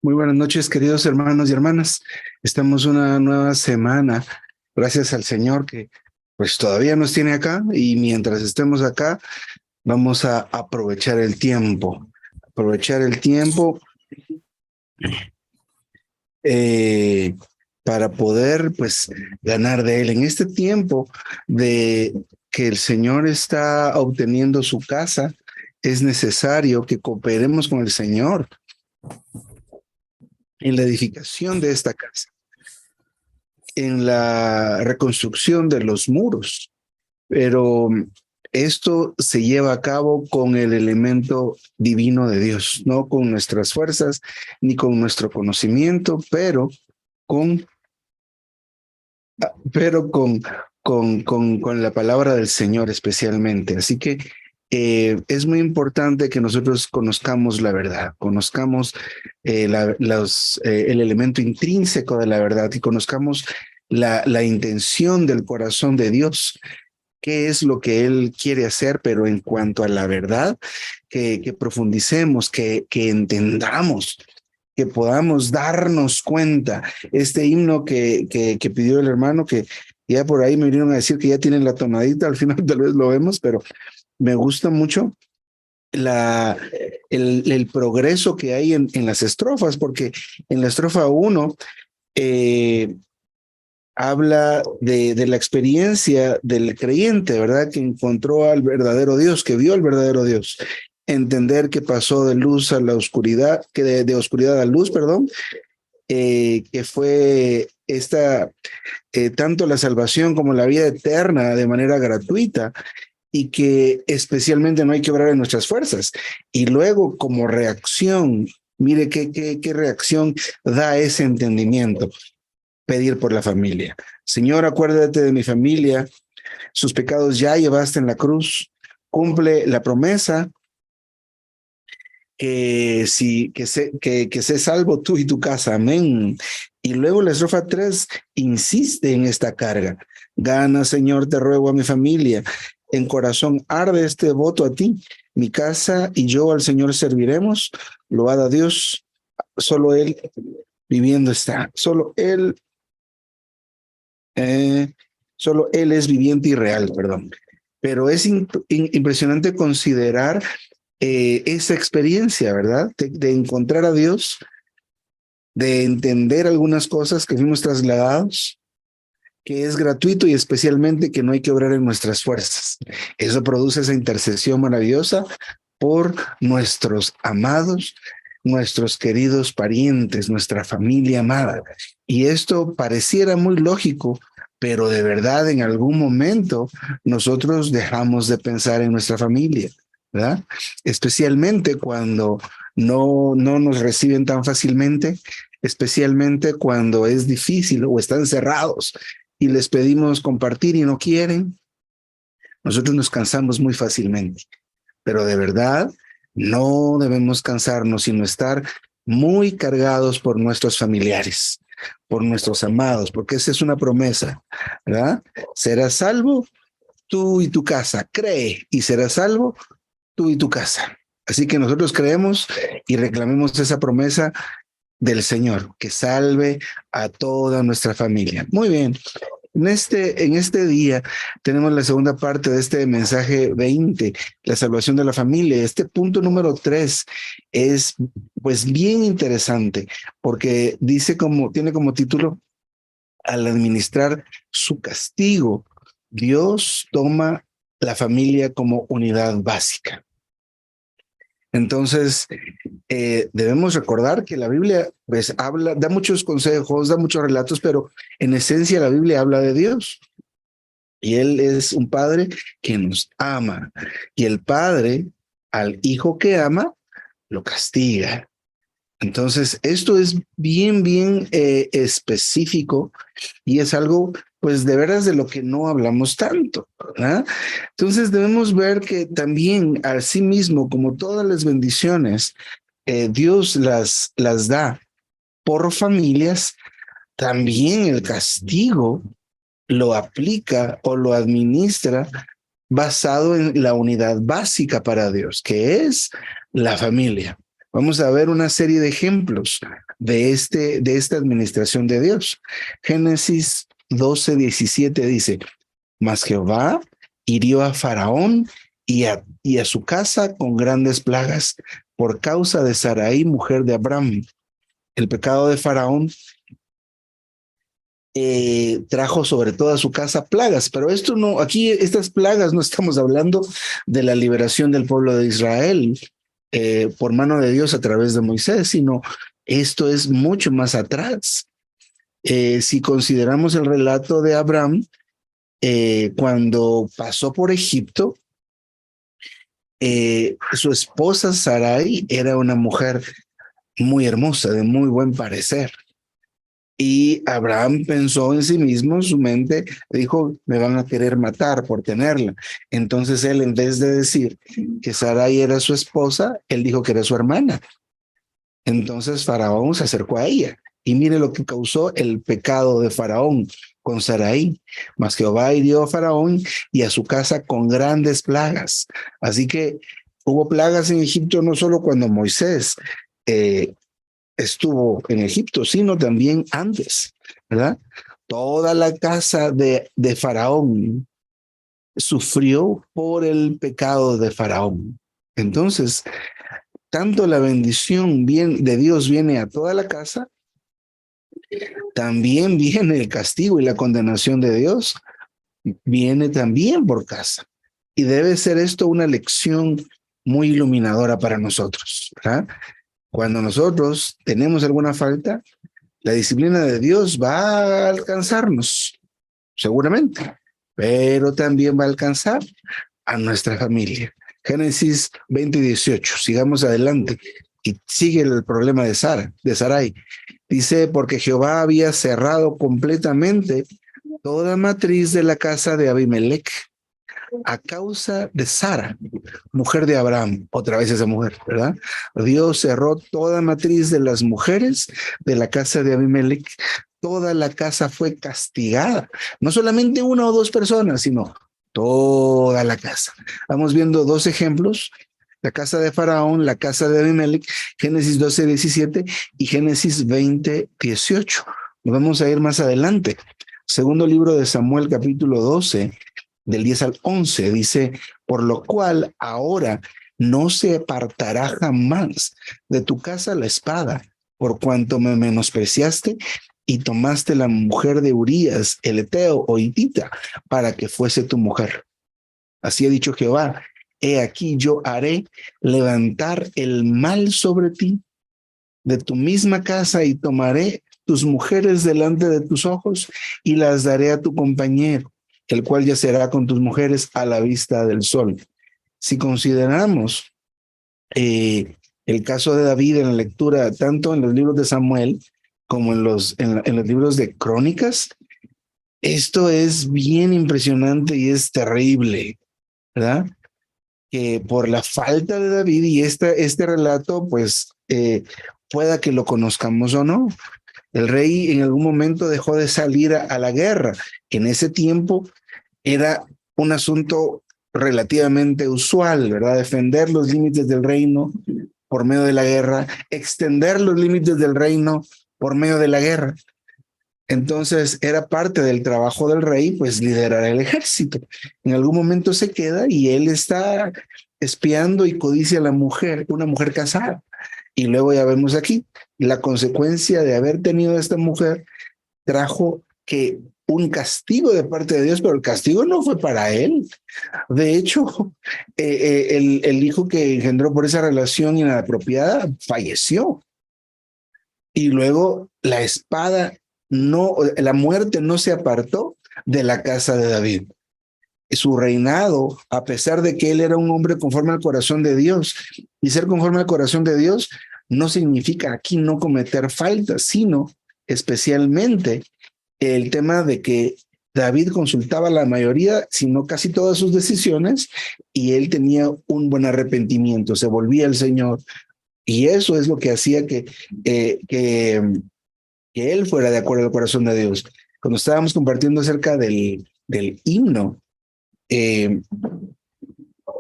Muy buenas noches, queridos hermanos y hermanas. Estamos una nueva semana. Gracias al Señor que pues todavía nos tiene acá y mientras estemos acá vamos a aprovechar el tiempo. Aprovechar el tiempo eh, para poder pues ganar de Él. En este tiempo de que el Señor está obteniendo su casa, es necesario que cooperemos con el Señor en la edificación de esta casa, en la reconstrucción de los muros, pero esto se lleva a cabo con el elemento divino de Dios, no con nuestras fuerzas ni con nuestro conocimiento, con, con la palabra del Señor especialmente. Así que es muy importante que nosotros conozcamos la verdad, conozcamos el elemento intrínseco de la verdad y conozcamos la intención del corazón de Dios, qué es lo que Él quiere hacer, pero en cuanto a la verdad, que profundicemos, que entendamos, que podamos darnos cuenta. Este himno que pidió el hermano, que ya por ahí me vinieron a decir que ya tienen la tonadita, al final tal vez lo vemos, pero me gusta mucho el progreso que hay en las estrofas, porque en la estrofa 1 habla de la experiencia del creyente, ¿verdad? Que encontró al verdadero Dios, que vio al verdadero Dios. Entender que pasó de luz a la oscuridad, que de oscuridad a luz, perdón, que fue tanto la salvación como la vida eterna de manera gratuita, y que especialmente no hay que obrar en nuestras fuerzas. Y luego, como reacción, mire qué reacción da ese entendimiento. Pedir por la familia. Señor, acuérdate de mi familia, sus pecados ya llevaste en la cruz, cumple la promesa que sé salvo tú y tu casa, amén. Y luego la estrofa 3 insiste en esta carga. Gana, Señor, te ruego a mi familia. En corazón arde este voto a ti. Mi casa y yo al Señor serviremos. Loada a Dios, solo Él viviendo está. Solo Él es viviente y real, perdón. Pero es impresionante considerar esa experiencia, ¿verdad? De encontrar a Dios, de entender algunas cosas que fuimos trasladados, que es gratuito y especialmente que no hay que obrar en nuestras fuerzas. Eso produce esa intercesión maravillosa por nuestros amados, nuestros queridos parientes, nuestra familia amada. Y esto pareciera muy lógico, pero de verdad en algún momento nosotros dejamos de pensar en nuestra familia, ¿verdad? Especialmente cuando no nos reciben tan fácilmente, especialmente cuando es difícil o están cerrados y les pedimos compartir y no quieren. Nosotros nos cansamos muy fácilmente, pero de verdad no debemos cansarnos, sino estar muy cargados por nuestros familiares, por nuestros amados, porque esa es una promesa, ¿verdad? Serás salvo tú y tu casa. Cree y serás salvo tú y tu casa. Así que nosotros creemos y reclamemos esa promesa del Señor, que salve a toda nuestra familia. Muy bien. En este día tenemos la segunda parte de este mensaje 20, la salvación de la familia. Este punto número 3 es pues bien interesante porque tiene como título: al administrar su castigo, Dios toma la familia como unidad básica. Entonces, debemos recordar que la Biblia pues da muchos consejos, da muchos relatos, pero en esencia la Biblia habla de Dios. Y Él es un padre que nos ama. Y el padre al hijo que ama lo castiga. Entonces, esto es bien específico y es algo, pues, de veras de lo que no hablamos tanto, ¿verdad? Entonces, debemos ver que también, así mismo, como todas las bendiciones, Dios las da por familias, también el castigo lo aplica o lo administra basado en la unidad básica para Dios, que es la familia. Vamos a ver una serie de ejemplos de esta administración de Dios. Génesis 12:17 dice, mas Jehová hirió a Faraón y a su casa con grandes plagas por causa de Sarai, mujer de Abraham. El pecado de Faraón trajo sobre toda su casa plagas, pero esto no, aquí estas plagas no estamos hablando de la liberación del pueblo de Israel por mano de Dios a través de Moisés, sino esto es mucho más atrás. Si consideramos el relato de Abraham, cuando pasó por Egipto, su esposa Sarai era una mujer muy hermosa, de muy buen parecer. Y Abraham pensó en sí mismo, en su mente, dijo, me van a querer matar por tenerla. Entonces él, en vez de decir que Sarai era su esposa, él dijo que era su hermana. Entonces Faraón se acercó a ella. Y mire lo que causó el pecado de Faraón con Sarai. Mas Jehová hirió a Faraón y a su casa con grandes plagas. Así que hubo plagas en Egipto no solo cuando Moisés estuvo en Egipto, sino también antes, ¿verdad? Toda la casa de Faraón sufrió por el pecado de Faraón. Entonces, tanto la bendición de Dios viene a toda la casa, también viene el castigo y la condenación de Dios, viene también por casa. Y debe ser esto una lección muy iluminadora para nosotros, ¿verdad? Cuando nosotros tenemos alguna falta, la disciplina de Dios va a alcanzarnos, seguramente, pero también va a alcanzar a nuestra familia. Génesis 20:18, sigamos adelante. Y sigue el problema de Sarai. Dice, porque Jehová había cerrado completamente toda matriz de la casa de Abimelech a causa de Sara, mujer de Abraham, otra vez esa mujer, ¿verdad? Dios cerró toda matriz de las mujeres de la casa de Abimelech, toda la casa fue castigada, no solamente una o dos personas, sino toda la casa. Vamos viendo dos ejemplos, la casa de Faraón, la casa de Abimelech, Génesis 12:17 y Génesis 20:18. Nos vamos a ir más adelante. Segundo libro de Samuel, capítulo 12, del 10 al 11, dice, por lo cual ahora no se apartará jamás de tu casa la espada, por cuanto me menospreciaste y tomaste la mujer de Urías, el Eteo o Hitita, para que fuese tu mujer. Así ha dicho Jehová, he aquí yo haré levantar el mal sobre ti de tu misma casa y tomaré tus mujeres delante de tus ojos y las daré a tu compañero, el cual yacerá con tus mujeres a la vista del sol. Si consideramos el caso de David en la lectura, tanto en los libros de Samuel como en los libros de Crónicas, esto es bien impresionante y es terrible, ¿verdad? Que por la falta de David y este relato, pues pueda que lo conozcamos o no. El rey en algún momento dejó de salir a la guerra, que en ese tiempo era un asunto relativamente usual, ¿verdad? Defender los límites del reino por medio de la guerra, extender los límites del reino por medio de la guerra. Entonces era parte del trabajo del rey, pues liderar el ejército. En algún momento se queda y él está espiando y codicia a la mujer, una mujer casada. Y luego ya vemos aquí, la consecuencia de haber tenido a esta mujer trajo que un castigo de parte de Dios, pero el castigo no fue para él. De hecho, el hijo que engendró por esa relación inapropiada falleció. Y luego la espada no, la muerte no se apartó de la casa de David. Su reinado, a pesar de que él era un hombre conforme al corazón de Dios, y ser conforme al corazón de Dios no significa aquí no cometer faltas, sino especialmente el tema de que David consultaba la mayoría, sino casi todas sus decisiones, y él tenía un buen arrepentimiento, se volvía al Señor, y eso es lo que hacía que él fuera de acuerdo al corazón de Dios. Cuando estábamos compartiendo acerca del himno, eh,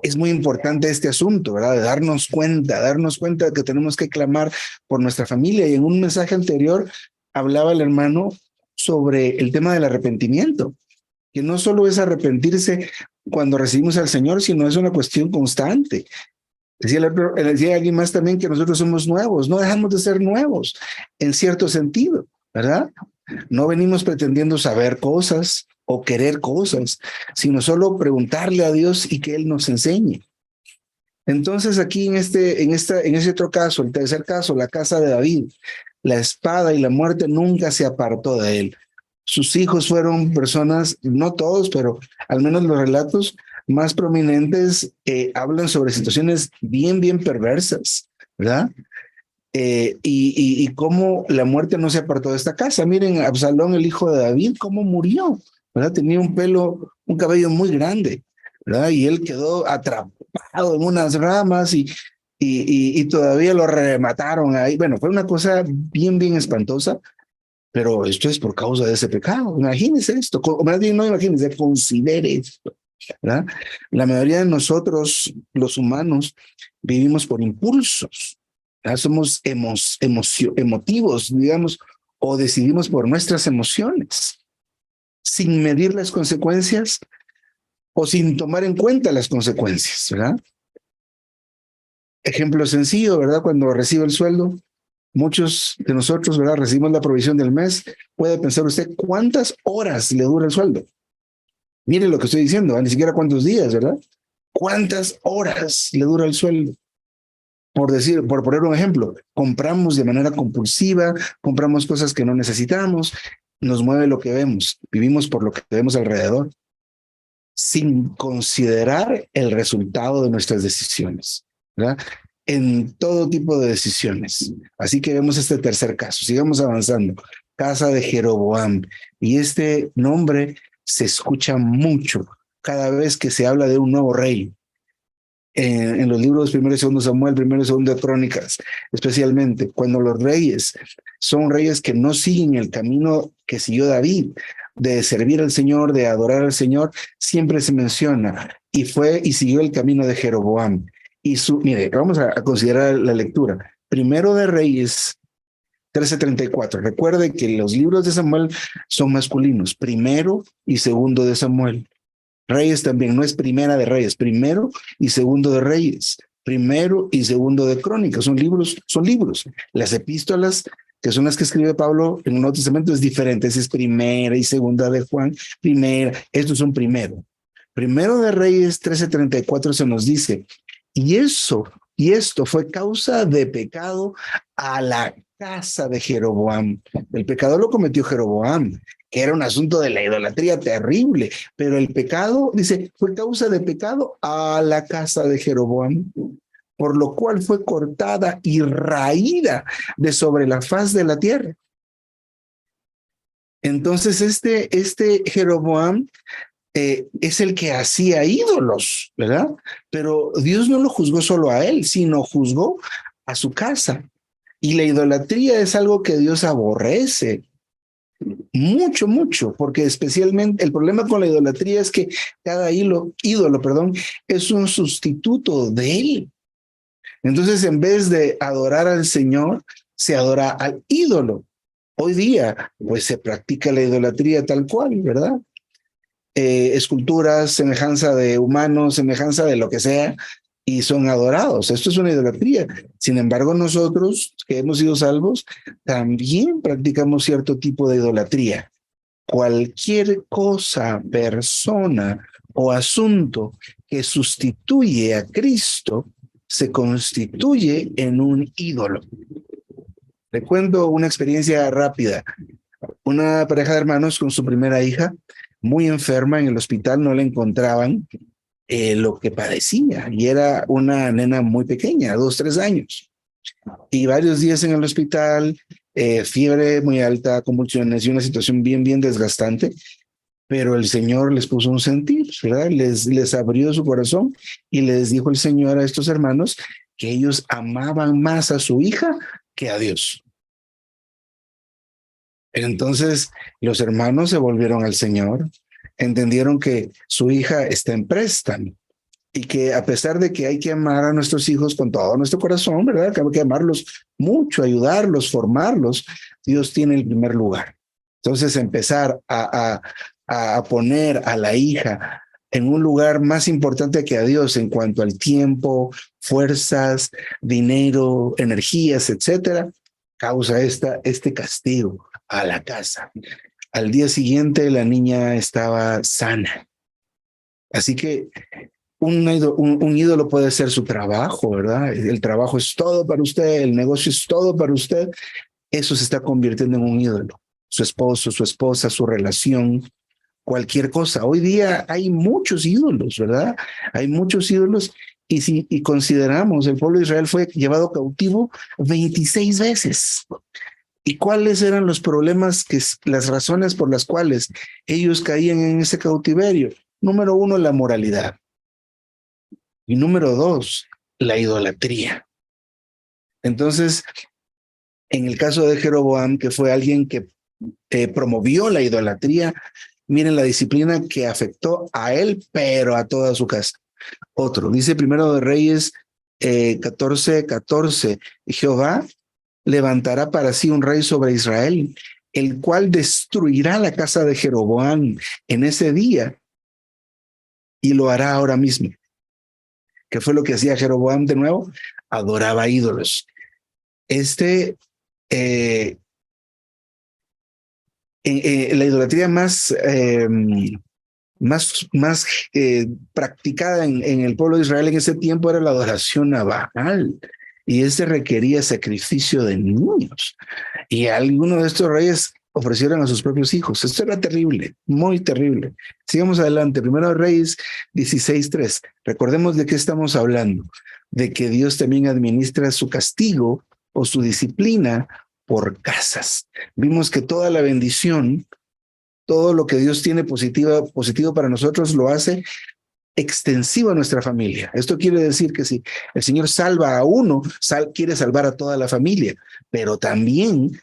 es muy importante este asunto, ¿verdad? De darnos cuenta de que tenemos que clamar por nuestra familia. Y en un mensaje anterior hablaba el hermano sobre el tema del arrepentimiento, que no solo es arrepentirse cuando recibimos al Señor, sino es una cuestión constante. Decía alguien más también que nosotros somos nuevos, no dejamos de ser nuevos en cierto sentido, ¿verdad? No venimos pretendiendo saber cosas o querer cosas, sino solo preguntarle a Dios y que Él nos enseñe. Entonces aquí en ese otro caso, el tercer caso, la casa de David, la espada y la muerte nunca se apartó de él. Sus hijos fueron personas, no todos, pero al menos los relatos más prominentes hablan sobre situaciones bien perversas, ¿verdad? Y cómo la muerte no se apartó de esta casa. Miren, Absalón, el hijo de David, cómo murió, ¿verdad? Tenía un cabello muy grande, ¿verdad? Y él quedó atrapado en unas ramas y todavía lo remataron ahí. Bueno, fue una cosa bien espantosa, pero esto es por causa de ese pecado. Imagínense esto, o más bien no imagínense, considere esto, ¿verdad? La mayoría de nosotros, los humanos, vivimos por impulsos, ¿verdad? Somos emotivos, digamos, o decidimos por nuestras emociones, sin medir las consecuencias o sin tomar en cuenta las consecuencias, ¿verdad? Ejemplo sencillo, ¿verdad? Cuando recibe el sueldo, muchos de nosotros, ¿verdad? Recibimos la provisión del mes. Puede pensar usted cuántas horas le dura el sueldo. Mire lo que estoy diciendo, ¿eh? Ni siquiera cuántos días, ¿verdad? ¿Cuántas horas le dura el sueldo? Por poner un ejemplo, compramos de manera compulsiva, compramos cosas que no necesitamos, nos mueve lo que vemos, vivimos por lo que vemos alrededor, sin considerar el resultado de nuestras decisiones, ¿verdad? En todo tipo de decisiones. Así que vemos este tercer caso. Sigamos avanzando. Casa de Jeroboam. Y este nombre se escucha mucho cada vez que se habla de un nuevo rey. En los libros primero y segundo Samuel, primero y segundo de Crónicas, especialmente cuando los reyes son reyes que no siguen el camino que siguió David, de servir al Señor, de adorar al Señor, siempre se menciona y fue y siguió el camino de Jeroboam. Mire, vamos a considerar la lectura. Primero de Reyes 13:34. Recuerde que los libros de Samuel son masculinos, primero y segundo de Samuel. Reyes también, no es primera de Reyes, primero y segundo de Reyes, primero y segundo de Crónicas, son libros. Las epístolas, que son las que escribe Pablo en el Nuevo Testamento, es diferente, es primera y segunda de Juan, primera, estos son primero. Primero de Reyes 13:34 se nos dice, y esto fue causa de pecado a la casa de Jeroboam. El pecado lo cometió Jeroboam, que era un asunto de la idolatría terrible, pero el pecado, dice, fue causa de pecado a la casa de Jeroboam, por lo cual fue cortada y raída de sobre la faz de la tierra. Entonces este Jeroboam es el que hacía ídolos, ¿verdad? Pero Dios no lo juzgó solo a él, sino juzgó a su casa. Y la idolatría es algo que Dios aborrece mucho, porque especialmente el problema con la idolatría es que cada ídolo, es un sustituto de él. Entonces, en vez de adorar al Señor, se adora al ídolo. Hoy día, pues se practica la idolatría tal cual, ¿verdad? Esculturas, semejanza de humanos, semejanza de lo que sea, y son adorados. Esto es una idolatría. Sin embargo, nosotros que hemos sido salvos, también practicamos cierto tipo de idolatría. Cualquier cosa, persona o asunto que sustituye a Cristo se constituye en un ídolo. Le cuento una experiencia rápida. Una pareja de hermanos con su primera hija, muy enferma en el hospital, no le encontraban lo que padecía y era una nena muy pequeña, 2, 3 años. Y varios días en el hospital, fiebre muy alta, convulsiones y una situación bien desgastante, pero el Señor les puso un sentir, ¿verdad? Les abrió su corazón y les dijo el Señor a estos hermanos que ellos amaban más a su hija que a Dios. Entonces los hermanos se volvieron al Señor, entendieron que su hija está en préstamo y que a pesar de que hay que amar a nuestros hijos con todo nuestro corazón, ¿verdad? Que hay que amarlos mucho, ayudarlos, formarlos, Dios tiene el primer lugar. Entonces empezar a poner a la hija en un lugar más importante que a Dios en cuanto al tiempo, fuerzas, dinero, energías, etcétera, causa este castigo a la casa. Al día siguiente la niña estaba sana. Así que un ídolo puede ser su trabajo, ¿verdad? El trabajo es todo para usted, el negocio es todo para usted. Eso se está convirtiendo en un ídolo. Su esposo, su esposa, su relación, cualquier cosa. Hoy día hay muchos ídolos, ¿verdad? Hay muchos ídolos. Y consideramos, el pueblo de Israel fue llevado cautivo 26 veces. ¿Y cuáles eran los problemas, las razones por las cuales ellos caían en ese cautiverio? Número uno, la moralidad. Y número dos, la idolatría. Entonces, en el caso de Jeroboam, que fue alguien que promovió la idolatría, miren la disciplina que afectó a él, pero a toda su casa. Otro, dice Primero de Reyes 14:14, Jehová levantará para sí un rey sobre Israel, el cual destruirá la casa de Jeroboam en ese día y lo hará ahora mismo. ¿Qué fue lo que hacía Jeroboam de nuevo? Adoraba ídolos. La idolatría más practicada en el pueblo de Israel en ese tiempo era la adoración a Baal. Y ese requería sacrificio de niños. Y algunos de estos reyes ofrecieron a sus propios hijos. Esto era terrible, muy terrible. Sigamos adelante. Primero Reyes 16:3. Recordemos de qué estamos hablando. De que Dios también administra su castigo o su disciplina por casas. Vimos que toda la bendición, todo lo que Dios tiene positivo para nosotros, lo hace extensivo a nuestra familia. Esto quiere decir que si el Señor salva a uno, quiere salvar a toda la familia, pero también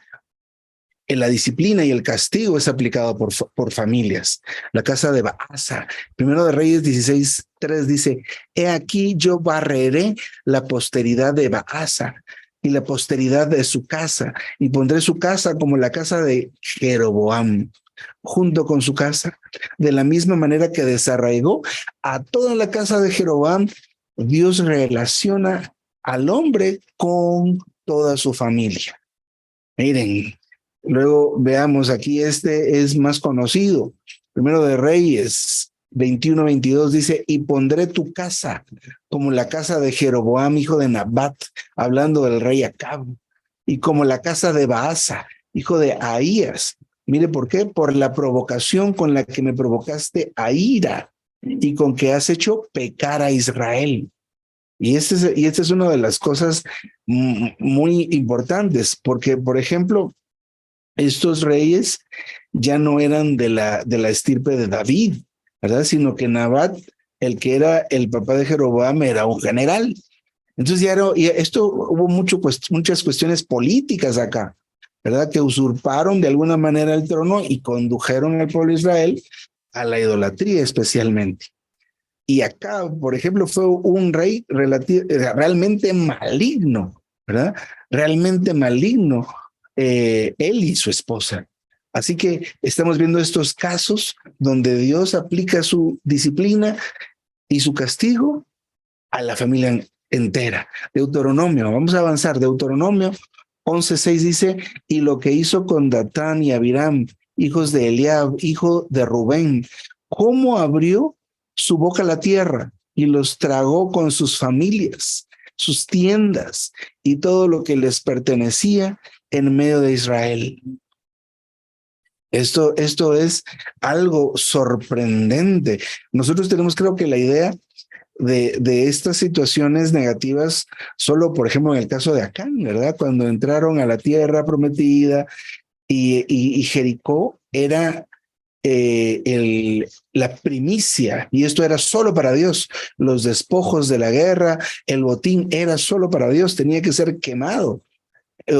en la disciplina y el castigo es aplicado por familias. La casa de Baasa, Primero de Reyes 16:3 dice, he aquí yo barreré la posteridad de Baasa y la posteridad de su casa, y pondré su casa como la casa de Jeroboam, junto con su casa. De la misma manera que desarraigó a toda la casa de Jeroboam, Dios relaciona al hombre con toda su familia. Miren, luego veamos aquí, este es más conocido. Primero de Reyes 21:22 dice, y pondré tu casa como la casa de Jeroboam, hijo de Nabat, hablando del rey Acab, y como la casa de Baasa, hijo de Ahías. Mire, ¿por qué? Por la provocación con la que me provocaste a ira y con que has hecho pecar a Israel. Y esta es una de las cosas muy importantes, porque, por ejemplo, estos reyes ya no eran de la estirpe de David, ¿verdad? Sino que Nabat, el que era el papá de Jeroboam, era un general. Entonces y esto hubo muchas cuestiones políticas acá, ¿verdad? Que usurparon de alguna manera el trono y condujeron al pueblo de Israel a la idolatría especialmente. Y acá, por ejemplo, fue un rey realmente maligno, ¿verdad? Realmente maligno, él y su esposa. Así que estamos viendo estos casos donde Dios aplica su disciplina y su castigo a la familia entera. Deuteronomio, vamos a avanzar. Deuteronomio 11:6 dice, y lo que hizo con Datán y Abiram, hijos de Eliab, hijo de Rubén, cómo abrió su boca a la tierra y los tragó con sus familias, sus tiendas y todo lo que les pertenecía en medio de Israel. Esto es algo sorprendente. Nosotros tenemos, creo que la idea de estas situaciones negativas, solo por ejemplo en el caso de Acán, ¿verdad? Cuando entraron a la tierra prometida y Jericó era la primicia, y esto era solo para Dios. Los despojos de la guerra, el botín era solo para Dios, tenía que ser quemado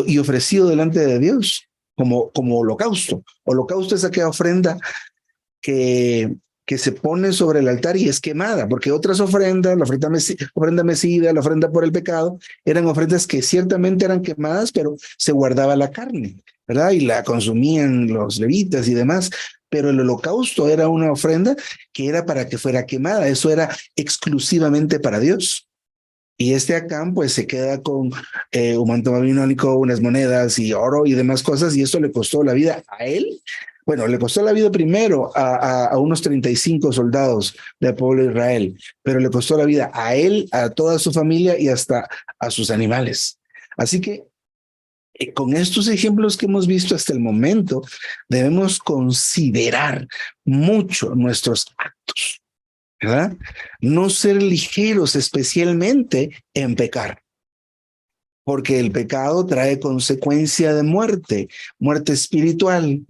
y ofrecido delante de Dios como holocausto. Holocausto es aquella ofrenda que que se pone sobre el altar y es quemada, porque otras ofrendas, ofrenda mecida, la ofrenda por el pecado, eran ofrendas que ciertamente eran quemadas, pero se guardaba la carne, ¿verdad? Y la consumían los levitas y demás, pero el holocausto era una ofrenda que era para que fuera quemada, eso era exclusivamente para Dios. Y este Acán pues se queda con un manto babilónico, unas monedas y oro y demás cosas, y esto le costó la vida a él. Bueno, le costó la vida primero a unos 35 soldados del pueblo de Israel, pero le costó la vida a él, a toda su familia y hasta a sus animales. Así que con estos ejemplos que hemos visto hasta el momento, debemos considerar mucho nuestros actos, ¿verdad? No ser ligeros, especialmente en pecar, porque el pecado trae consecuencia de muerte, muerte espiritual,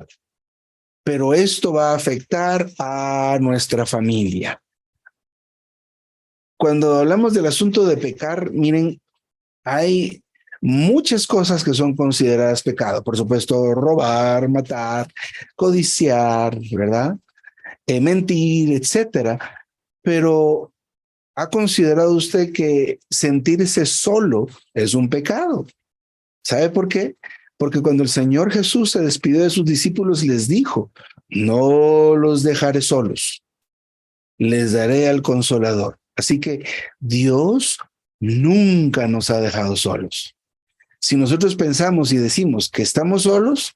pero esto va a afectar a nuestra familia. Cuando hablamos del asunto de pecar, miren, hay muchas cosas que son consideradas pecado. Por supuesto, robar, matar, codiciar, ¿verdad? Mentir, etcétera. Pero ¿ha considerado usted que sentirse solo es un pecado? ¿Sabe por qué? Porque cuando el Señor Jesús se despidió de sus discípulos, les dijo, no los dejaré solos, les daré al Consolador. Así que Dios nunca nos ha dejado solos. Si nosotros pensamos y decimos que estamos solos,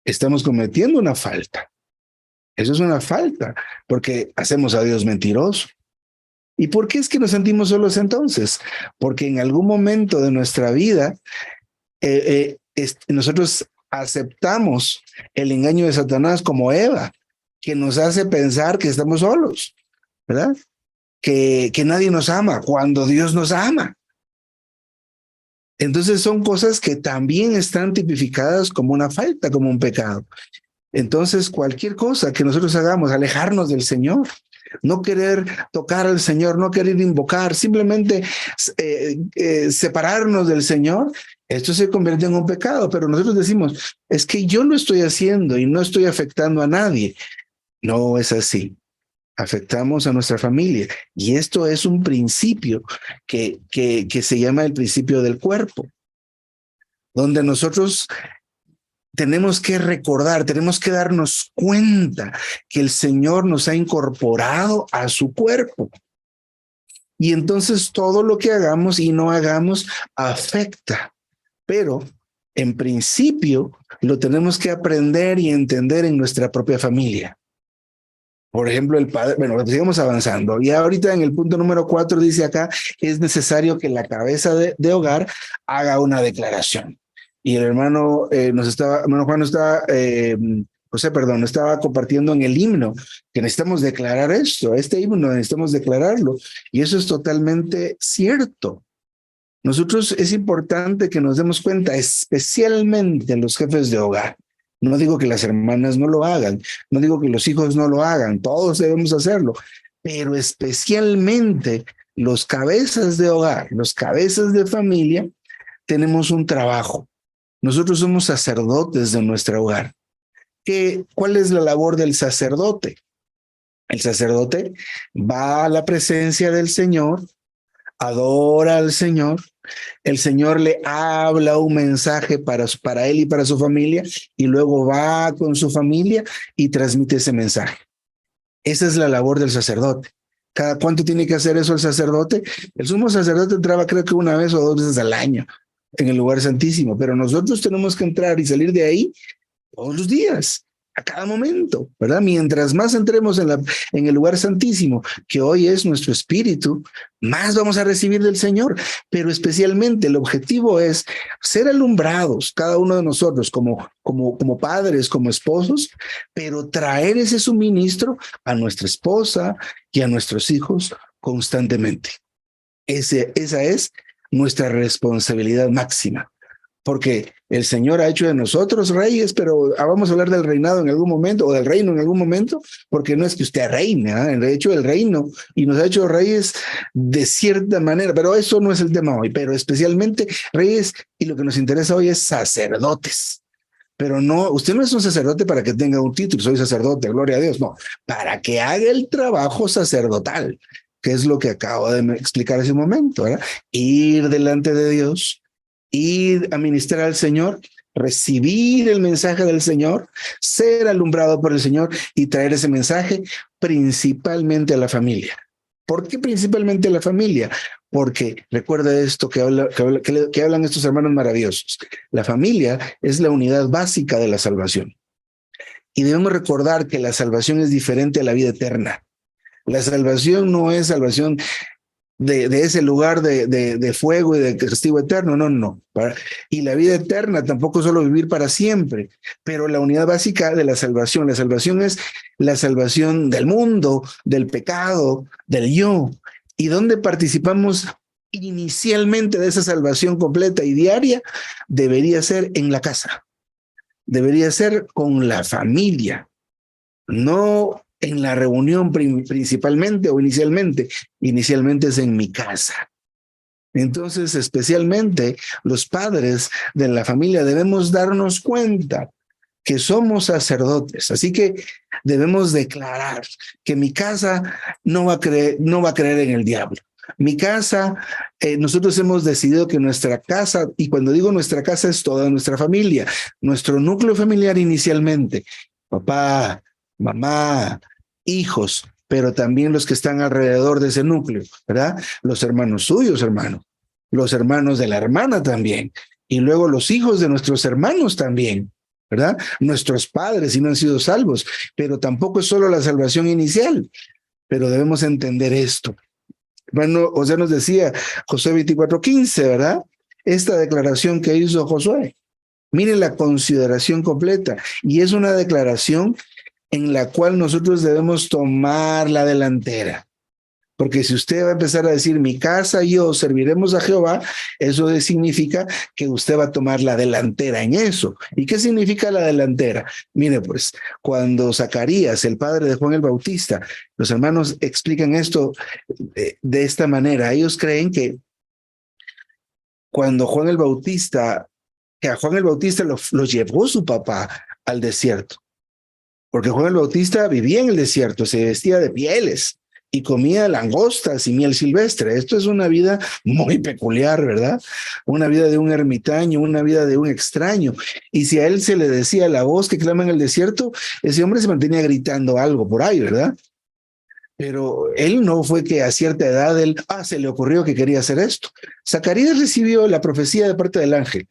estamos cometiendo una falta. Eso es una falta, porque hacemos a Dios mentiroso. ¿Y por qué es que nos sentimos solos entonces? Porque en algún momento de nuestra vida nosotros aceptamos el engaño de Satanás como Eva, que nos hace pensar que estamos solos, ¿verdad? Que nadie nos ama cuando Dios nos ama. Entonces son cosas que también están tipificadas como una falta, como un pecado. Entonces cualquier cosa que nosotros hagamos, alejarnos del Señor, no querer tocar al Señor, no querer invocar, simplemente separarnos del Señor, esto se convierte en un pecado, pero nosotros decimos, es que yo lo estoy haciendo y no estoy afectando a nadie. No es así. Afectamos a nuestra familia y esto es un principio que se llama el principio del cuerpo, donde nosotros tenemos que recordar, tenemos que darnos cuenta que el Señor nos ha incorporado a su cuerpo. Y entonces todo lo que hagamos y no hagamos afecta. Pero en principio lo tenemos que aprender y entender en nuestra propia familia. Por ejemplo, el padre, bueno, sigamos avanzando. Y ahorita en el punto número 4 dice acá, es necesario que la cabeza de hogar haga una declaración. Y el hermano hermano Juan estaba compartiendo en el himno que necesitamos declarar esto, este himno necesitamos declararlo. Y eso es totalmente cierto. Nosotros es importante que nos demos cuenta, especialmente los jefes de hogar. No digo que las hermanas no lo hagan, no digo que los hijos no lo hagan, todos debemos hacerlo, pero especialmente los cabezas de hogar, los cabezas de familia, tenemos un trabajo. Nosotros somos sacerdotes de nuestro hogar. ¿Cuál es la labor del sacerdote? El sacerdote va a la presencia del Señor, adora al Señor, el Señor le habla un mensaje para él y para su familia y luego va con su familia y transmite ese mensaje. Esa es la labor del sacerdote. ¿Cada cuánto tiene que hacer eso el sacerdote? El sumo sacerdote entraba creo que una vez o dos veces al año en el lugar santísimo, pero nosotros tenemos que entrar y salir de ahí todos los días, a cada momento, ¿verdad? Mientras más entremos en el lugar santísimo, que hoy es nuestro espíritu, más vamos a recibir del Señor. Pero especialmente el objetivo es ser alumbrados, cada uno de nosotros, como padres, como esposos, pero traer ese suministro a nuestra esposa y a nuestros hijos constantemente. Esa es nuestra responsabilidad máxima. Porque el Señor ha hecho de nosotros reyes, pero vamos a hablar del reinado en algún momento, o del reino en algún momento, porque no es que usted reine, de hecho el reino, y nos ha hecho reyes de cierta manera, pero eso no es el tema hoy, pero especialmente reyes, y lo que nos interesa hoy es sacerdotes. Pero no, usted no es un sacerdote para que tenga un título, soy sacerdote, gloria a Dios, no, para que haga el trabajo sacerdotal, que es lo que acabo de explicar hace un momento, ¿verdad? Ir delante de Dios, ir a ministrar al Señor, recibir el mensaje del Señor, ser alumbrado por el Señor y traer ese mensaje principalmente a la familia. ¿Por qué principalmente a la familia? Porque recuerda esto que hablan estos hermanos maravillosos. La familia es la unidad básica de la salvación. Y debemos recordar que la salvación es diferente a la vida eterna. La salvación no es salvación de ese lugar de fuego y de castigo eterno, no. Y la vida eterna tampoco es solo vivir para siempre, pero la unidad básica de la salvación es la salvación del mundo, del pecado, del yo, y donde participamos inicialmente de esa salvación completa y diaria, debería ser en la casa, debería ser con la familia, no en la reunión principalmente o inicialmente es en mi casa. Entonces, especialmente los padres de la familia debemos darnos cuenta que somos sacerdotes, así que debemos declarar que mi casa no va a creer en el diablo. Mi casa, nosotros hemos decidido que nuestra casa, y cuando digo nuestra casa es toda nuestra familia, nuestro núcleo familiar inicialmente, papá, mamá, hijos, pero también los que están alrededor de ese núcleo, ¿verdad? Los hermanos suyos, hermano, los hermanos de la hermana también, y luego los hijos de nuestros hermanos también, ¿verdad? Nuestros padres si no han sido salvos, pero tampoco es solo la salvación inicial, pero debemos entender esto. Bueno, José nos decía, Josué 24:15, ¿verdad? Esta declaración que hizo Josué. Mire la consideración completa, y es una declaración en la cual nosotros debemos tomar la delantera. Porque si usted va a empezar a decir, mi casa y yo serviremos a Jehová, eso significa que usted va a tomar la delantera en eso. ¿Y qué significa la delantera? Mire, pues, cuando Zacarías, el padre de Juan el Bautista, los hermanos explican esto de esta manera. Ellos creen que cuando a Juan el Bautista lo llevó su papá al desierto, porque Juan el Bautista vivía en el desierto, se vestía de pieles y comía langostas y miel silvestre. Esto es una vida muy peculiar, ¿verdad? Una vida de un ermitaño, una vida de un extraño. Y si a él se le decía la voz que clama en el desierto, ese hombre se mantenía gritando algo por ahí, ¿verdad? Pero él no fue que a cierta edad se le ocurrió que quería hacer esto. Zacarías recibió la profecía de parte del ángel,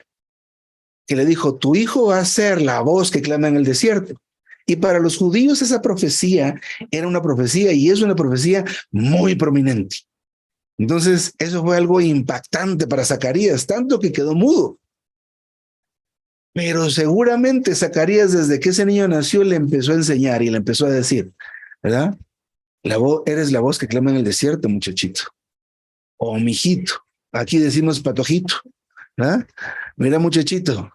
que le dijo, tu hijo va a ser la voz que clama en el desierto. Y para los judíos esa profecía era una profecía y es una profecía muy prominente. Entonces eso fue algo impactante para Zacarías, tanto que quedó mudo. Pero seguramente Zacarías desde que ese niño nació le empezó a enseñar y le empezó a decir, ¿verdad? Eres la voz que clama en el desierto, muchachito. O mijito. Aquí decimos patojito, ¿verdad? Mira, muchachito,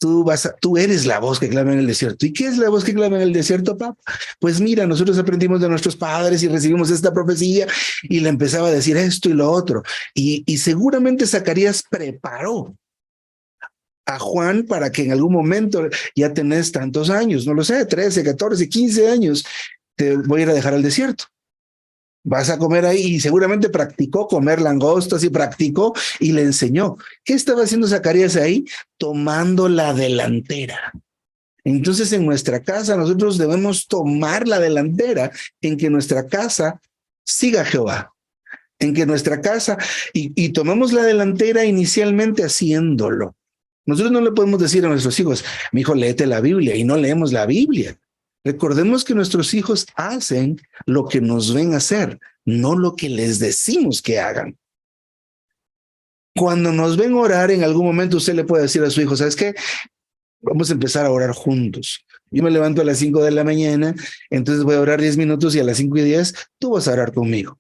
tú eres la voz que clama en el desierto. ¿Y qué es la voz que clama en el desierto, papá? Pues mira, nosotros aprendimos de nuestros padres y recibimos esta profecía y le empezaba a decir esto y lo otro. Y seguramente Zacarías preparó a Juan para que en algún momento, ya tenés tantos años, no lo sé, 13, 14, 15 años, te voy a ir a dejar al desierto. Vas a comer ahí y seguramente practicó comer langostas y practicó y le enseñó. ¿Qué estaba haciendo Zacarías ahí? Tomando la delantera. Entonces en nuestra casa nosotros debemos tomar la delantera en que nuestra casa siga a Jehová. En que nuestra casa, y tomamos la delantera inicialmente haciéndolo. Nosotros no le podemos decir a nuestros hijos, mi hijo, léete la Biblia, y no leemos la Biblia. Recordemos que nuestros hijos hacen lo que nos ven hacer, no lo que les decimos que hagan. Cuando nos ven orar, en algún momento usted le puede decir a su hijo, ¿sabes qué? Vamos a empezar a orar juntos. Yo me levanto a las 5 de la mañana, entonces voy a orar 10 minutos y a las 5:10 tú vas a orar conmigo.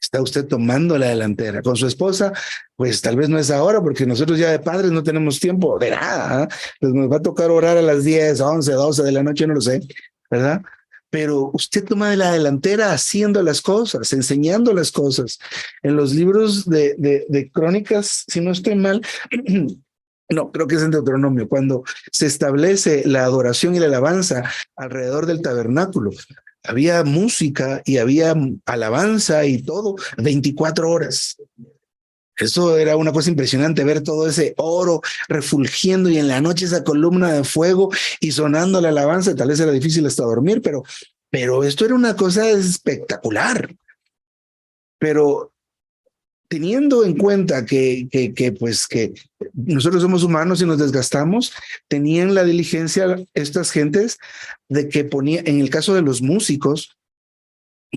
Está usted tomando la delantera. Con su esposa, pues tal vez no es ahora, porque nosotros ya de padres no tenemos tiempo de nada. Pues nos va a tocar orar a las 10, 11, 12 de la noche, no lo sé, ¿verdad? Pero usted toma la delantera haciendo las cosas, enseñando las cosas. En los libros de Crónicas, si no estoy mal, No, creo que es en Deuteronomio, cuando se establece la adoración y la alabanza alrededor del tabernáculo. Había música y había alabanza y todo, 24 horas. Eso era una cosa impresionante, ver todo ese oro refulgiendo y en la noche esa columna de fuego y sonando la alabanza. Tal vez era difícil hasta dormir, pero esto era una cosa espectacular. Pero teniendo en cuenta que nosotros somos humanos y nos desgastamos, tenían la diligencia estas gentes de que en el caso de los músicos,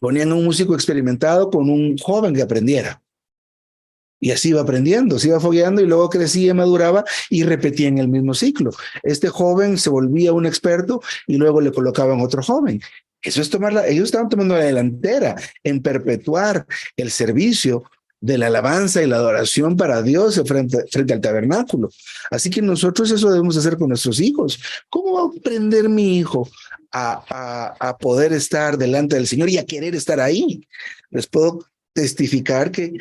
ponían a un músico experimentado con un joven que aprendiera. Y así iba aprendiendo, se iba fogueando y luego crecía, maduraba y repetía en el mismo ciclo. Este joven se volvía un experto y luego le colocaban otro joven. Eso es ellos estaban tomando la delantera en perpetuar el servicio de la alabanza y la adoración para Dios frente al tabernáculo. Así que nosotros eso debemos hacer con nuestros hijos. ¿Cómo va a aprender mi hijo a poder estar delante del Señor y a querer estar ahí? Les puedo testificar que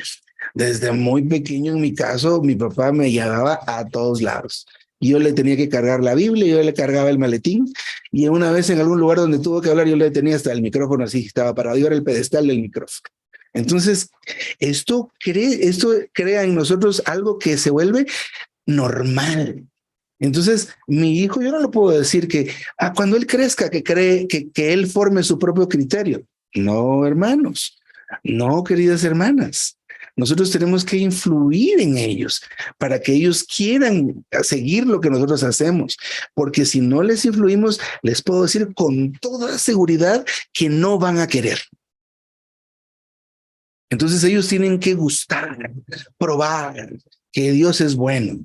desde muy pequeño, en mi caso, mi papá me llevaba a todos lados. Yo le tenía que cargar la Biblia, yo le cargaba el maletín, y una vez en algún lugar donde tuvo que hablar, yo le tenía hasta el micrófono así, estaba parado, yo era el pedestal del micrófono. Entonces, esto crea en nosotros algo que se vuelve normal. Entonces, mi hijo, yo no lo puedo decir que cuando él crezca, que él forme su propio criterio. No, hermanos, no, queridas hermanas. Nosotros tenemos que influir en ellos para que ellos quieran seguir lo que nosotros hacemos, porque si no les influimos, les puedo decir con toda seguridad que no van a querer. Entonces ellos tienen que gustar, probar que Dios es bueno.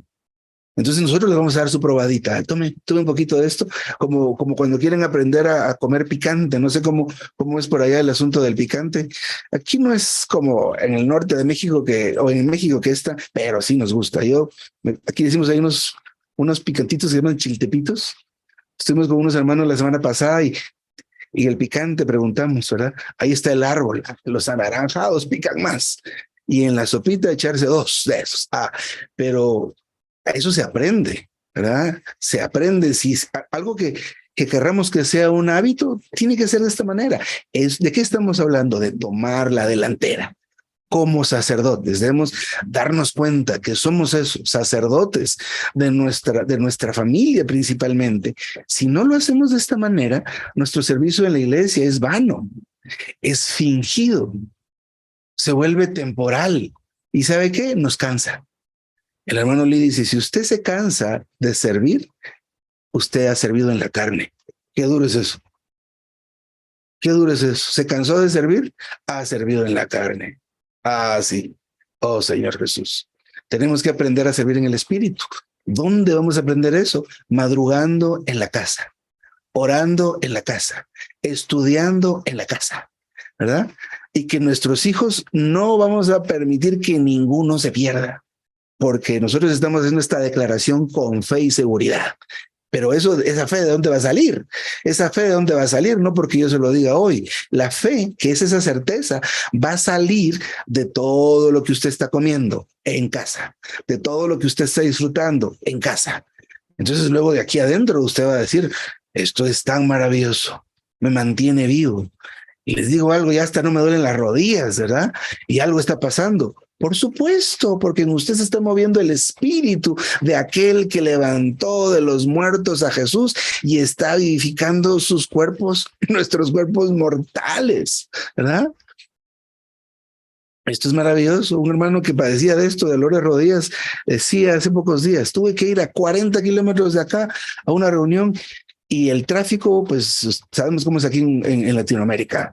Entonces nosotros les vamos a dar su probadita. Tome un poquito de esto, como cuando quieren aprender a comer picante. No sé cómo es por allá el asunto del picante. Aquí no es como en el norte de México o en México que está, pero sí nos gusta. Aquí decimos hay unos picantitos que se llaman chiltepitos. Estuvimos con unos hermanos la semana pasada y el picante preguntamos, ¿verdad? Ahí está el árbol. Los anaranjados pican más. Y en la sopita echarse 2 de esos. Pero eso se aprende, ¿verdad? Se aprende. Si algo que querramos que sea un hábito, tiene que ser de esta manera. ¿De qué estamos hablando? De tomar la delantera. Como sacerdotes, debemos darnos cuenta que somos esos sacerdotes de nuestra familia principalmente. Si no lo hacemos de esta manera, nuestro servicio en la iglesia es vano, es fingido, se vuelve temporal. ¿Y sabe qué? Nos cansa. El hermano Lee dice, si usted se cansa de servir, usted ha servido en la carne. Qué duro es eso. Qué duro es eso. ¿Se cansó de servir? Ha servido en la carne. Sí. Oh, Señor Jesús. Tenemos que aprender a servir en el Espíritu. ¿Dónde vamos a aprender eso? Madrugando en la casa, orando en la casa, estudiando en la casa, ¿verdad? Y que nuestros hijos no vamos a permitir que ninguno se pierda, porque nosotros estamos haciendo esta declaración con fe y seguridad. Pero esa fe, ¿de dónde va a salir? Esa fe, ¿de dónde va a salir? No porque yo se lo diga hoy. La fe, que es esa certeza, va a salir de todo lo que usted está comiendo en casa, de todo lo que usted está disfrutando en casa. Entonces, luego de aquí adentro, usted va a decir, esto es tan maravilloso, me mantiene vivo. Y les digo algo, ya hasta no me duelen las rodillas, ¿verdad? Y algo está pasando. Por supuesto, porque en usted se está moviendo el espíritu de aquel que levantó de los muertos a Jesús y está vivificando sus cuerpos, nuestros cuerpos mortales, ¿verdad? Esto es maravilloso. Un hermano que padecía de esto, de dolor de rodillas, decía hace pocos días, tuve que ir a 40 kilómetros de acá a una reunión y el tráfico, pues sabemos cómo es aquí en Latinoamérica.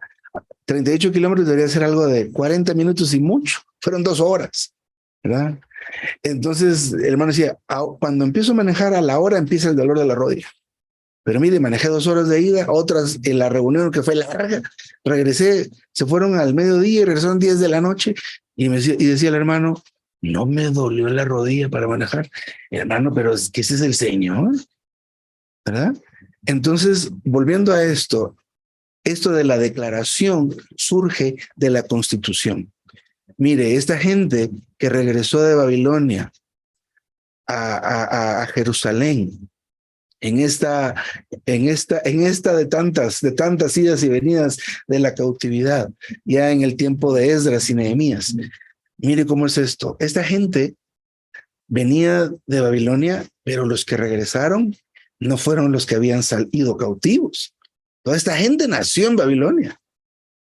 38 kilómetros debería ser algo de 40 minutos y mucho. Fueron 2 horas, ¿verdad? Entonces el hermano decía, cuando empiezo a manejar a la hora empieza el dolor de la rodilla. Pero mire, manejé 2 horas de ida, otras en la reunión que fue larga, regresé, se fueron al mediodía y regresaron 10 de la noche y decía el hermano, no me dolió la rodilla para manejar. Hermano, pero es que ese es el Señor, ¿verdad? Entonces, volviendo a esto de la declaración surge de la Constitución. Mire, esta gente que regresó de Babilonia a Jerusalén, en esta de tantas idas y venidas de la cautividad, ya en el tiempo de Esdras y Nehemías. Mire cómo es esto. Esta gente venía de Babilonia, pero los que regresaron no fueron los que habían salido cautivos. Toda esta gente nació en Babilonia.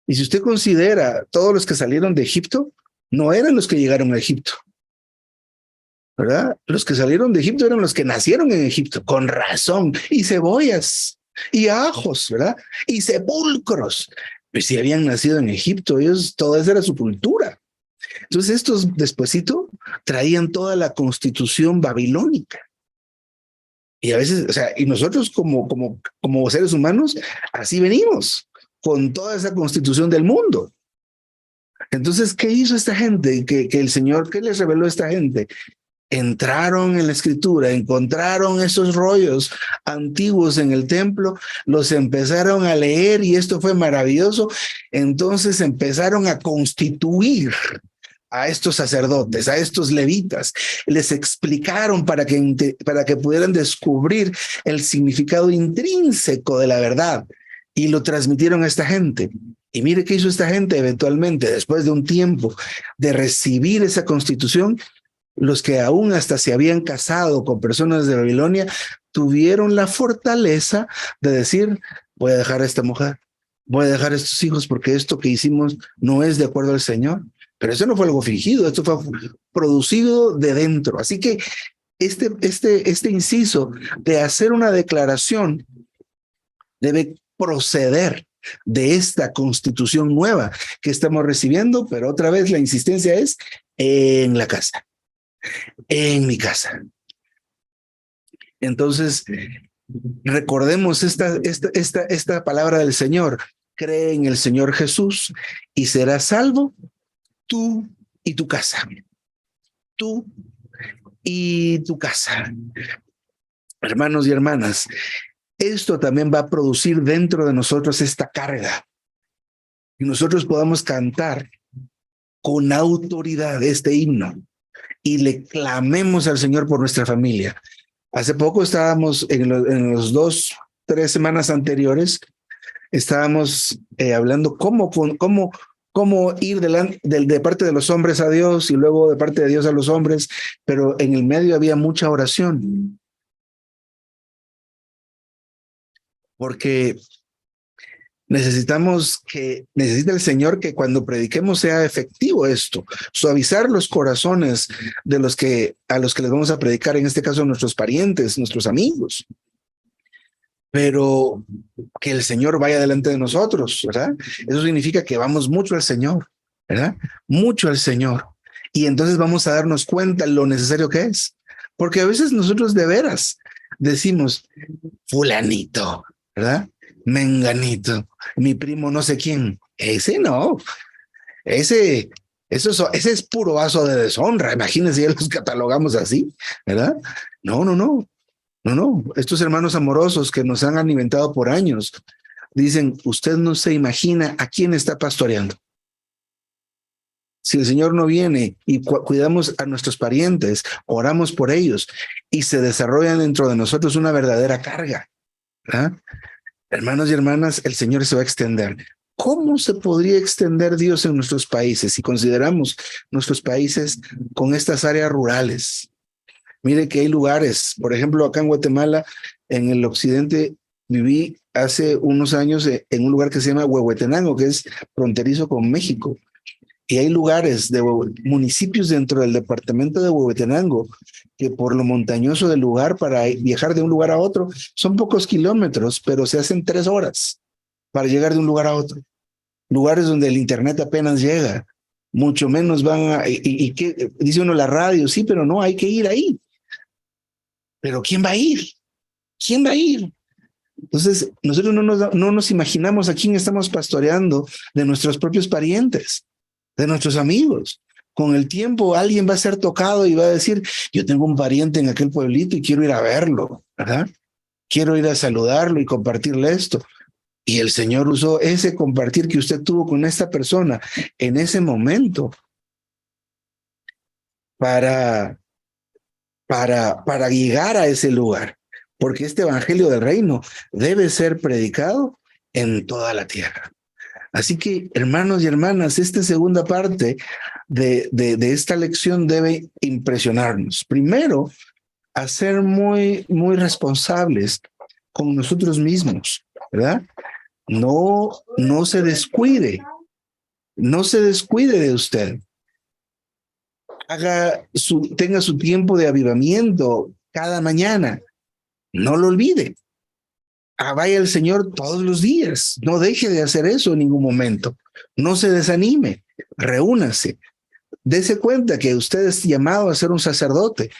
Y si usted considera todos los que salieron de Egipto, no eran los que llegaron a Egipto, ¿verdad? Los que salieron de Egipto eran los que nacieron en Egipto, con razón, y cebollas, y ajos, ¿verdad? Y sepulcros. Pues si habían nacido en Egipto, ellos, toda esa era su cultura. Entonces estos despuesito traían toda la constitución babilónica. Y a veces, o sea, y nosotros como seres humanos, así venimos, con toda esa constitución del mundo. Entonces, ¿qué hizo esta gente? Que el Señor, ¿qué les reveló a esta gente? Entraron en la escritura, encontraron esos rollos antiguos en el templo, los empezaron a leer y esto fue maravilloso. Entonces empezaron a constituir a estos sacerdotes, a estos levitas, les explicaron para que pudieran descubrir el significado intrínseco de la verdad y lo transmitieron a esta gente. Y mire qué hizo esta gente eventualmente, después de un tiempo de recibir esa constitución. Los que aún hasta se habían casado con personas de Babilonia tuvieron la fortaleza de decir, voy a dejar a esta mujer, voy a dejar a estos hijos porque esto que hicimos no es de acuerdo al Señor. Pero eso no fue algo fingido, esto fue producido de dentro. Así que este inciso de hacer una declaración debe proceder de esta constitución nueva que estamos recibiendo, pero otra vez la insistencia es en la casa. En mi casa. Entonces, recordemos esta palabra del Señor. Cree en el Señor Jesús y serás salvo tú y tu casa. Tú y tu casa. Hermanos y hermanas, esto también va a producir dentro de nosotros esta carga. Y nosotros podamos cantar con autoridad este himno y le clamemos al Señor por nuestra familia. Hace poco estábamos en los 3 semanas anteriores, estábamos hablando cómo ir de parte de los hombres a Dios y luego de parte de Dios a los hombres, pero en el medio había mucha oración. Porque necesita el Señor que cuando prediquemos sea efectivo esto, suavizar los corazones a los que les vamos a predicar, en este caso nuestros parientes, nuestros amigos, pero que el Señor vaya delante de nosotros, ¿verdad? Eso significa que vamos mucho al Señor, ¿verdad? Mucho al Señor. Y entonces vamos a darnos cuenta lo necesario que es, porque a veces nosotros de veras decimos, fulanito, ¿verdad? Menganito, mi primo no sé quién. Ese no, ese es puro vaso de deshonra. Imagínense, ya los catalogamos así, ¿verdad? No. Estos hermanos amorosos que nos han alimentado por años dicen, usted no se imagina a quién está pastoreando. Si el Señor no viene y cuidamos a nuestros parientes, oramos por ellos y se desarrolla dentro de nosotros una verdadera carga, ¿verdad? Hermanos y hermanas, el Señor se va a extender. ¿Cómo se podría extender Dios en nuestros países si consideramos nuestros países con estas áreas rurales? Mire que hay lugares, por ejemplo, acá en Guatemala, en el occidente, viví hace unos años en un lugar que se llama Huehuetenango, que es fronterizo con México. Y hay lugares municipios dentro del departamento de Huehuetenango que por lo montañoso del lugar para viajar de un lugar a otro son pocos kilómetros, pero se hacen 3 horas para llegar de un lugar a otro. Lugares donde el internet apenas llega, mucho menos y que dice uno la radio, sí, pero no, hay que ir ahí. Pero ¿quién va a ir? ¿Quién va a ir? Entonces, nosotros no nos imaginamos a quién estamos pastoreando de nuestros propios parientes, de nuestros amigos. Con el tiempo alguien va a ser tocado y va a decir, yo tengo un pariente en aquel pueblito y quiero ir a verlo, ¿verdad? Quiero ir a saludarlo y compartirle esto. Y el Señor usó ese compartir que usted tuvo con esta persona en ese momento para para llegar a ese lugar, porque este evangelio del reino debe ser predicado en toda la tierra. Así que, hermanos y hermanas, esta segunda parte de esta lección debe impresionarnos. Primero, a ser muy responsables con nosotros mismos, ¿verdad? No se descuide, no se descuide de usted. Tenga su tiempo de avivamiento cada mañana. No lo olvide. Vaya al Señor todos los días. No deje de hacer eso en ningún momento. No se desanime. Reúnase. Dese cuenta que usted es llamado a ser un sacerdote.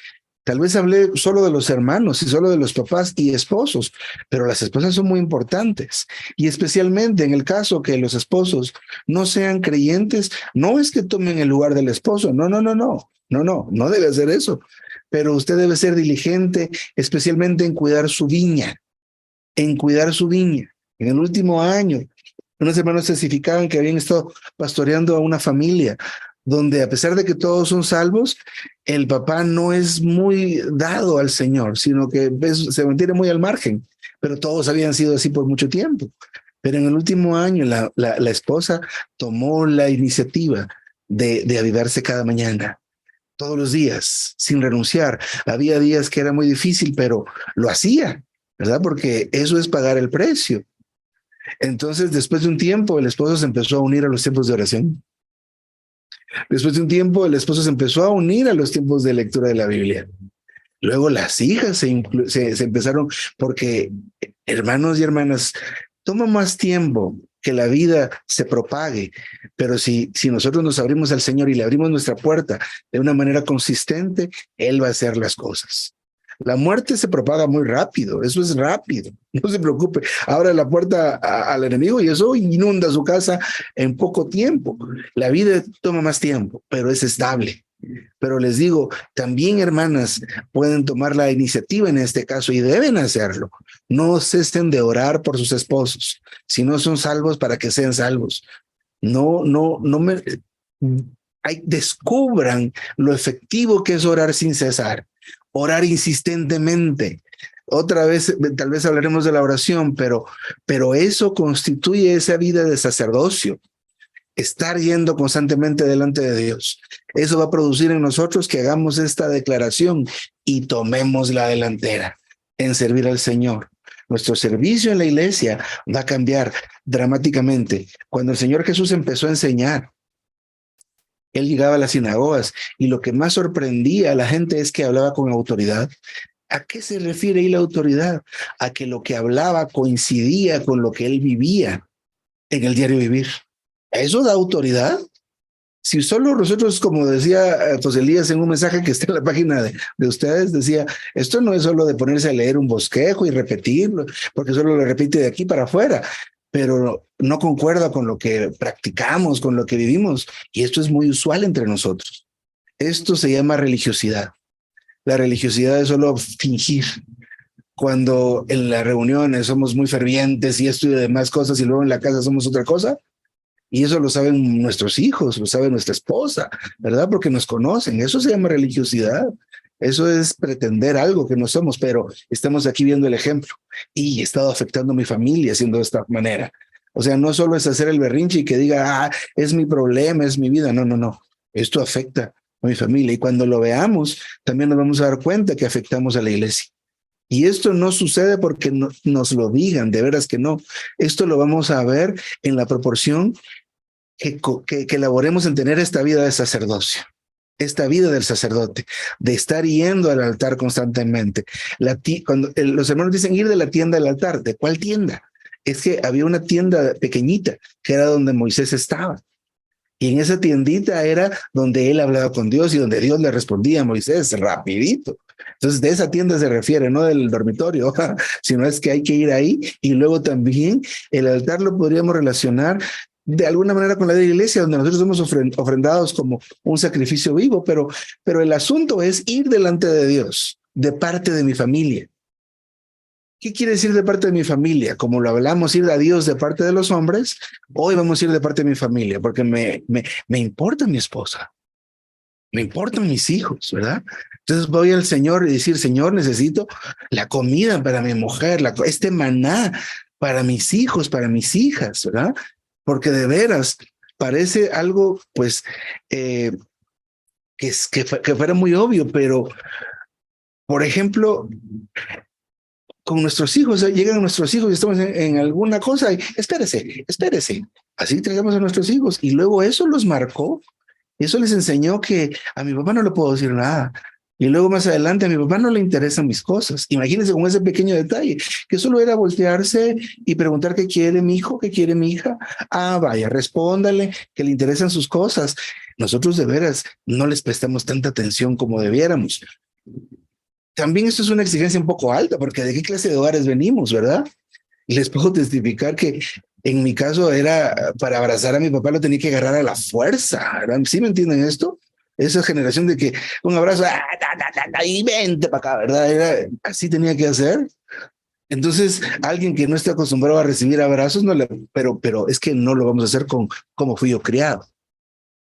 Tal vez hablé solo de los hermanos y solo de los papás y esposos, pero las esposas son muy importantes. Y especialmente en el caso que los esposos no sean creyentes, no es que tomen el lugar del esposo. No debe hacer eso. Pero usted debe ser diligente, especialmente en cuidar su viña, en cuidar su viña. En el último año, unos hermanos testificaban que habían estado pastoreando a una familia donde, a pesar de que todos son salvos, el papá no es muy dado al Señor, sino que se mantiene muy al margen, pero todos habían sido así por mucho tiempo. Pero en el último año la esposa tomó la iniciativa de avivarse cada mañana, todos los días, sin renunciar. Había días que era muy difícil, pero lo hacía, ¿verdad? Porque eso es pagar el precio. Entonces, después de un tiempo, el esposo se empezó a unir a los tiempos de oración. Después de un tiempo, el esposo se empezó a unir a los tiempos de lectura de la Biblia. Luego las hijas se empezaron, porque, hermanos y hermanas, toma más tiempo que la vida se propague, pero si nosotros nos abrimos al Señor y le abrimos nuestra puerta de una manera consistente, Él va a hacer las cosas. La muerte se propaga muy rápido, eso es rápido, no se preocupe. Abre la puerta al enemigo y eso inunda su casa en poco tiempo. La vida toma más tiempo, pero es estable. Pero les digo, también hermanas pueden tomar la iniciativa en este caso y deben hacerlo. No cesen de orar por sus esposos. Si no son salvos, para que sean salvos. Descubran lo efectivo que es orar sin cesar. Orar insistentemente. Otra vez, tal vez hablaremos de la oración, pero eso constituye esa vida de sacerdocio. Estar yendo constantemente delante de Dios. Eso va a producir en nosotros que hagamos esta declaración y tomemos la delantera en servir al Señor. Nuestro servicio en la iglesia va a cambiar dramáticamente. Cuando el Señor Jesús empezó a enseñar, Él llegaba a las sinagogas y lo que más sorprendía a la gente es que hablaba con autoridad. ¿A qué se refiere ahí la autoridad? A que lo que hablaba coincidía con lo que Él vivía en el diario vivir. ¿Eso da autoridad? Si solo nosotros, como decía José Elías en un mensaje que está en la página de ustedes, decía, esto no es solo de ponerse a leer un bosquejo y repetirlo, porque solo lo repite de aquí para afuera, pero no concuerda con lo que practicamos, con lo que vivimos, y esto es muy usual entre nosotros. Esto se llama religiosidad. La religiosidad es solo fingir. Cuando en las reuniones somos muy fervientes y esto y demás cosas, y luego en la casa somos otra cosa. Y eso lo saben nuestros hijos, lo sabe nuestra esposa, ¿verdad? Porque nos conocen. Eso se llama religiosidad. Eso es pretender algo que no somos, pero estamos aquí viendo el ejemplo. Y he estado afectando a mi familia haciendo de esta manera. O sea, no solo es hacer el berrinche y que diga, es mi problema, es mi vida. No. Esto afecta a mi familia. Y cuando lo veamos, también nos vamos a dar cuenta que afectamos a la iglesia. Y esto no sucede porque nos lo digan, de veras que no. Esto lo vamos a ver en la proporción que elaboremos en tener esta vida de sacerdocio, esta vida del sacerdote, de estar yendo al altar constantemente. Cuando los hermanos dicen ir de la tienda al altar, ¿de cuál tienda? Es que había una tienda pequeñita que era donde Moisés estaba. Y en esa tiendita era donde él hablaba con Dios y donde Dios le respondía a Moisés rapidito. Entonces, de esa tienda se refiere, no del dormitorio, sino es que hay que ir ahí. Y luego también el altar lo podríamos relacionar de alguna manera con la de la iglesia, donde nosotros somos ofrendados como un sacrificio vivo, pero el asunto es ir delante de Dios, de parte de mi familia. ¿Qué quiere decir de parte de mi familia? Como lo hablamos, ir a Dios de parte de los hombres, hoy vamos a ir de parte de mi familia, porque me importa mi esposa. me importan mis hijos, ¿verdad? Entonces voy al Señor y decir, Señor, necesito la comida para mi mujer, este maná para mis hijos, para mis hijas, ¿verdad? Porque de veras parece algo, pues, que fuera muy obvio, pero, por ejemplo, con nuestros hijos, llegan nuestros hijos y estamos en alguna cosa y espérese. Así tratamos a nuestros hijos y luego eso los marcó. Eso les enseñó que a mi papá no le puedo decir nada. Y luego más adelante a mi papá no le interesan mis cosas. Imagínense con ese pequeño detalle, que solo era voltearse y preguntar qué quiere mi hijo, qué quiere mi hija. Ah, vaya, respóndale que le interesan sus cosas. Nosotros de veras no les prestamos tanta atención como debiéramos. También esto es una exigencia un poco alta, porque ¿de qué clase de hogares venimos, verdad? Y les puedo testificar que en mi caso era para abrazar a mi papá lo tenía que agarrar a la fuerza, ¿verdad? ¿Sí me entienden esto? Esa generación de que un abrazo y vente para acá, ¿verdad? Así tenía que hacer. Entonces, alguien que no esté acostumbrado a recibir abrazos, pero es que no lo vamos a hacer con como fui yo criado.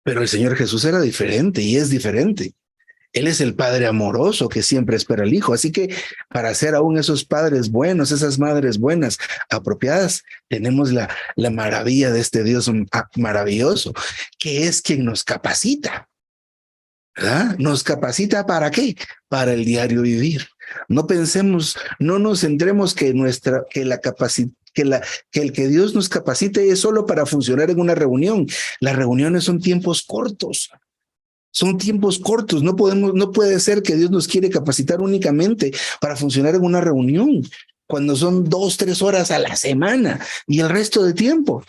Pero el Señor Jesús era diferente y es diferente. Él es el padre amoroso que siempre espera al hijo. Así que para ser aún esos padres buenos, esas madres buenas, apropiadas, tenemos la maravilla de este Dios maravilloso, que es quien nos capacita, ¿verdad? ¿Nos capacita para qué? Para el diario vivir. No pensemos, no nos centremos que el que Dios nos capacite es solo para funcionar en una reunión. Las reuniones son tiempos cortos. Son tiempos cortos, no puede ser que Dios nos quiere capacitar únicamente para funcionar en una reunión, cuando son 2, 3 horas a la semana y el resto de tiempo.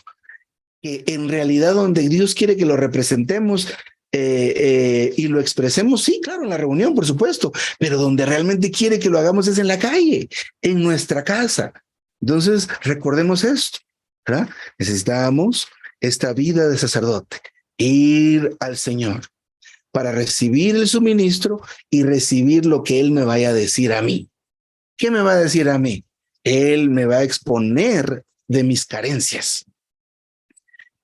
Que en realidad donde Dios quiere que lo representemos y lo expresemos, sí, claro, en la reunión, por supuesto, pero donde realmente quiere que lo hagamos es en la calle, en nuestra casa. Entonces, recordemos esto, ¿verdad? Necesitamos esta vida de sacerdote, ir al Señor para recibir el suministro y recibir lo que Él me vaya a decir a mí. ¿Qué me va a decir a mí? Él me va a exponer de mis carencias.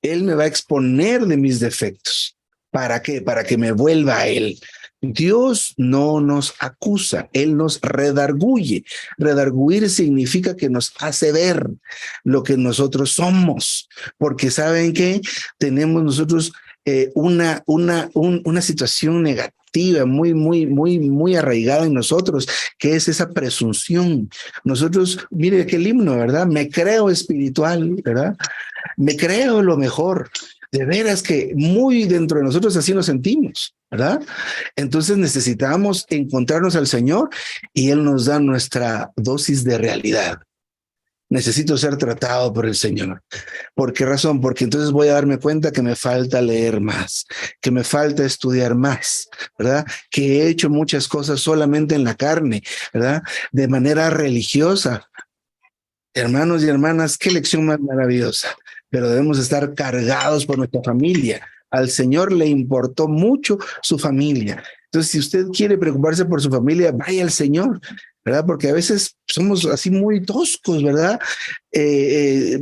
Él me va a exponer de mis defectos. ¿Para qué? Para que me vuelva a Él. Dios no nos acusa, Él nos redarguye. Redarguir significa que nos hace ver lo que nosotros somos, porque ¿saben qué? Tenemos nosotros una situación negativa muy arraigada en nosotros, que es esa presunción. Nosotros, mire qué himno, ¿verdad? Me creo espiritual, ¿verdad? Me creo lo mejor. De veras que muy dentro de nosotros así nos sentimos, ¿verdad? Entonces necesitamos encontrarnos al Señor y Él nos da nuestra dosis de realidad. Necesito ser tratado por el Señor. ¿Por qué razón? Porque entonces voy a darme cuenta que me falta leer más, que me falta estudiar más, ¿verdad? Que he hecho muchas cosas solamente en la carne, ¿verdad? De manera religiosa. Hermanos y hermanas, qué lección más maravillosa. Pero debemos estar cargados por nuestra familia. Al Señor le importó mucho su familia. Entonces, si usted quiere preocuparse por su familia, vaya al Señor, ¿verdad? Porque a veces somos así muy toscos, ¿verdad?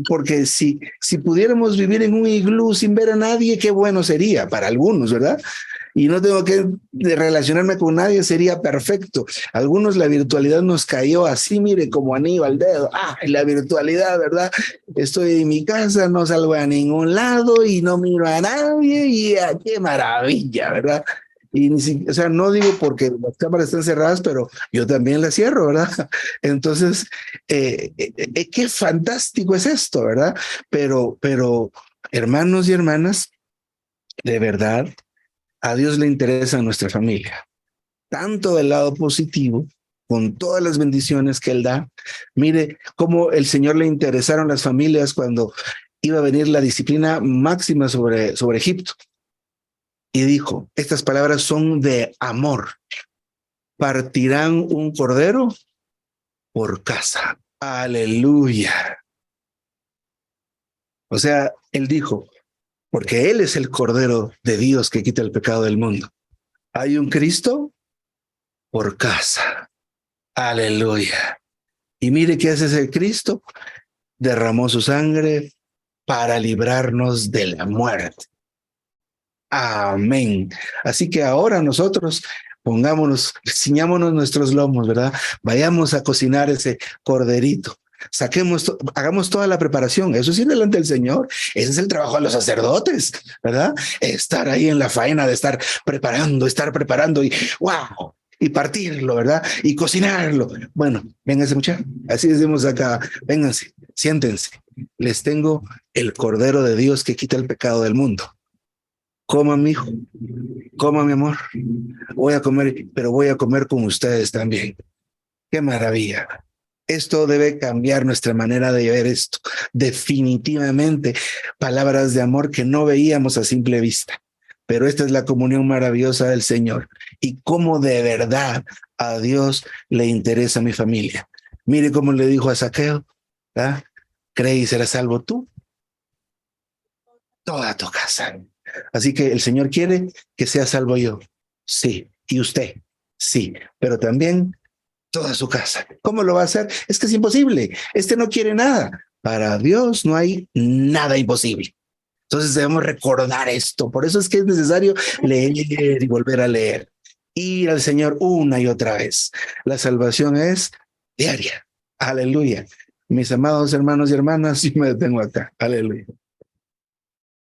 Porque si pudiéramos vivir en un iglú sin ver a nadie, qué bueno sería para algunos, ¿verdad? Y no tengo que relacionarme con nadie, sería perfecto. Algunos la virtualidad nos cayó así, mire, como anillo al dedo. Ah, la virtualidad, ¿verdad? Estoy en mi casa, no salgo a ningún lado y no miro a nadie y qué maravilla, ¿verdad? Y o sea, no digo porque las cámaras están cerradas, pero yo también las cierro, ¿verdad? Entonces, qué fantástico es esto, ¿verdad? Pero, hermanos y hermanas, de verdad, a Dios le interesa nuestra familia, tanto del lado positivo, con todas las bendiciones que Él da. Mire cómo el Señor le interesaron las familias cuando iba a venir la disciplina máxima sobre Egipto. Y dijo, estas palabras son de amor. Partirán un cordero por casa. Aleluya. O sea, Él dijo, porque Él es el Cordero de Dios que quita el pecado del mundo. Hay un Cristo por casa. Aleluya. Y mire qué hace ese Cristo. Derramó su sangre para librarnos de la muerte. Amén. Así que ahora nosotros pongámonos, ciñámonos nuestros lomos, ¿verdad? Vayamos a cocinar ese corderito. Hagamos toda la preparación. Eso sí, delante del Señor. Ese es el trabajo de los sacerdotes, ¿verdad? Estar ahí en la faena de estar preparando y wow, y partirlo, ¿verdad? Y cocinarlo. Bueno, vénganse, muchachos. Así decimos acá. Vénganse, siéntense. Les tengo el Cordero de Dios que quita el pecado del mundo. Coma, mi hijo, coma, mi amor. Voy a comer, pero voy a comer con ustedes también. Qué maravilla. Esto debe cambiar nuestra manera de ver esto. Definitivamente, palabras de amor que no veíamos a simple vista. Pero esta es la comunión maravillosa del Señor. Y cómo de verdad a Dios le interesa mi familia. Mire cómo le dijo a Zaqueo, ¿ah? Cree y serás salvo tú, toda tu casa. Así que el Señor quiere que sea salvo yo. Sí. Y usted. Sí. Pero también toda su casa. ¿Cómo lo va a hacer? Es que es imposible. Este no quiere nada. Para Dios no hay nada imposible. Entonces debemos recordar esto. Por eso es que es necesario leer y volver a leer. Ir al Señor una y otra vez. La salvación es diaria. Aleluya. Mis amados hermanos y hermanas, yo me detengo acá. Aleluya.